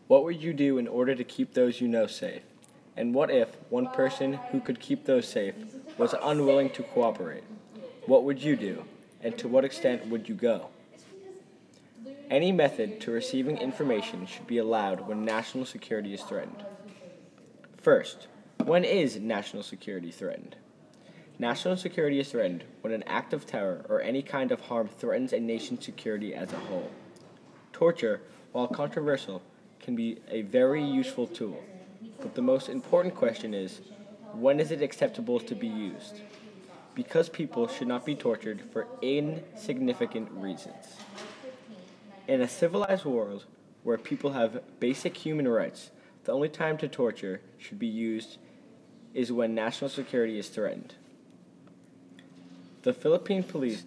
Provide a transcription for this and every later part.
What would you do in order to keep those you know safe? And what if one person who could keep those safe was unwilling to cooperate? What would you do, and to what extent would you go? Any method to receiving information should be allowed when national security is threatened. First, when is national security threatened? National security is threatened when an act of terror or any kind of harm threatens a nation's security as a whole. Torture, while controversial, can be a very useful tool, but the most important question is, when is it acceptable to be used? Because people should not be tortured for insignificant reasons. In a civilized world where people have basic human rights, the only time to torture should be used is when national security is threatened. The Philippine police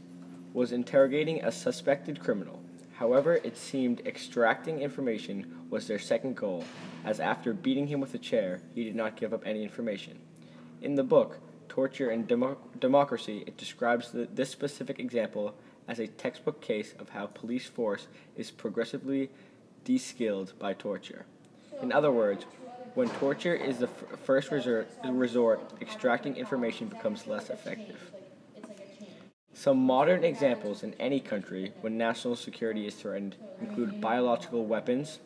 was interrogating a suspected criminal. However, it seemed extracting information was their second goal, as after beating him with a chair, he did not give up any information. In the book, Torture and Democracy, it describes this specific example as a textbook case of how police force is progressively de-skilled by torture. In other words, when torture is the first resort, extracting information becomes less effective. Some modern examples in any country when national security is threatened include biological weapons,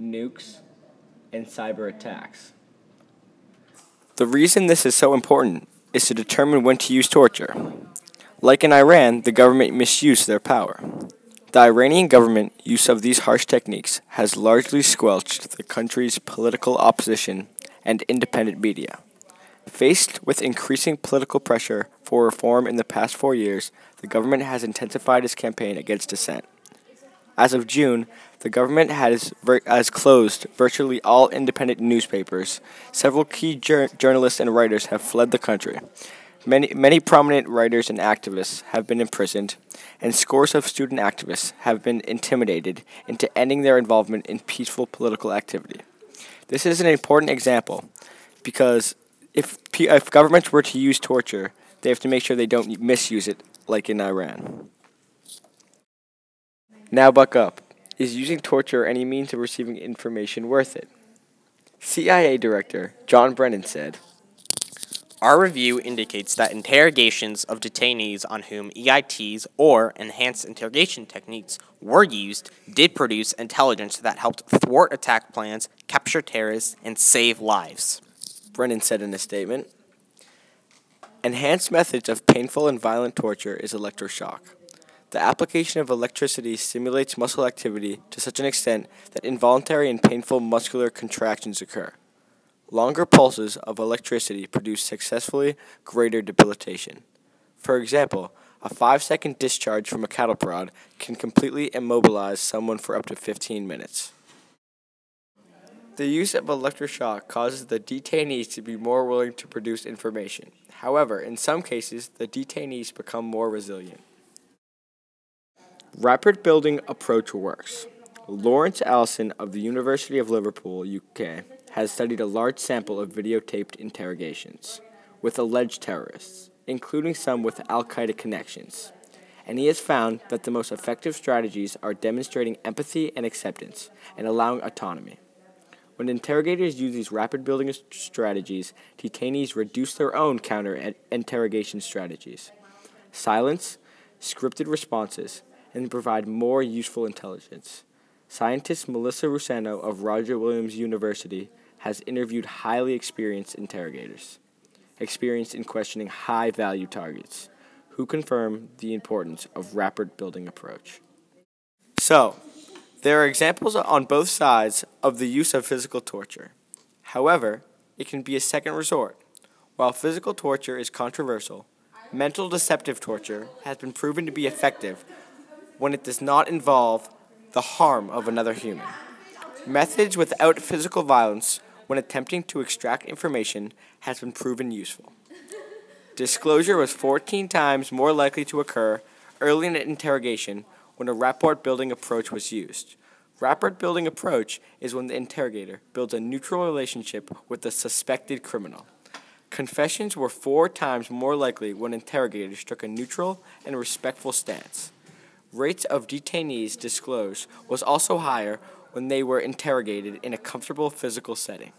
nukes, and cyber attacks. The reason this is so important is to determine when to use torture. Like in Iran, the government misused their power. The Iranian government use of these harsh techniques has largely squelched the country's political opposition and independent media. Faced with increasing political pressure for reform in the past 4 years, the government has intensified its campaign against dissent. As of June, the government has closed virtually all independent newspapers. Several key journalists and writers have fled the country. Many prominent writers and activists have been imprisoned, and scores of student activists have been intimidated into ending their involvement in peaceful political activity. This is an important example because if governments were to use torture, they have to make sure they don't misuse it like in Iran. Now buck up. Is using torture or any means of receiving information worth it? CIA Director John Brennan said, "Our review indicates that interrogations of detainees on whom EITs or enhanced interrogation techniques were used did produce intelligence that helped thwart attack plans, capture terrorists, and save lives," Brennan said in a statement. Enhanced methods of painful and violent torture is electroshock. The application of electricity stimulates muscle activity to such an extent that involuntary and painful muscular contractions occur. Longer pulses of electricity produce successfully greater debilitation. For example, a 5-second discharge from a cattle prod can completely immobilize someone for up to 15 minutes. The use of electroshock causes the detainees to be more willing to produce information. However, in some cases, the detainees become more resilient. Rapid building approach works. Lawrence Allison of the University of Liverpool, UK, has studied a large sample of videotaped interrogations with alleged terrorists, including some with Al-Qaeda connections, and he has found that the most effective strategies are demonstrating empathy and acceptance and allowing autonomy. When interrogators use these rapid building strategies, detainees reduce their own counter-interrogation strategies. Silence, scripted responses, and provide more useful intelligence. Scientist Melissa Rusano of Roger Williams University has interviewed highly experienced interrogators, experienced in questioning high-value targets, who confirm the importance of rapid building approach. So, there are examples on both sides of the use of physical torture. However, it can be a second resort. While physical torture is controversial, mental deceptive torture has been proven to be effective when it does not involve the harm of another human. Methods without physical violence when attempting to extract information has been proven useful. Disclosure was 14 times more likely to occur early in an interrogation when a rapport building approach was used. Rapport building approach is when the interrogator builds a neutral relationship with the suspected criminal. Confessions were 4 times more likely when interrogators took a neutral and respectful stance. Rates of detainees disclosed was also higher when they were interrogated in a comfortable physical setting.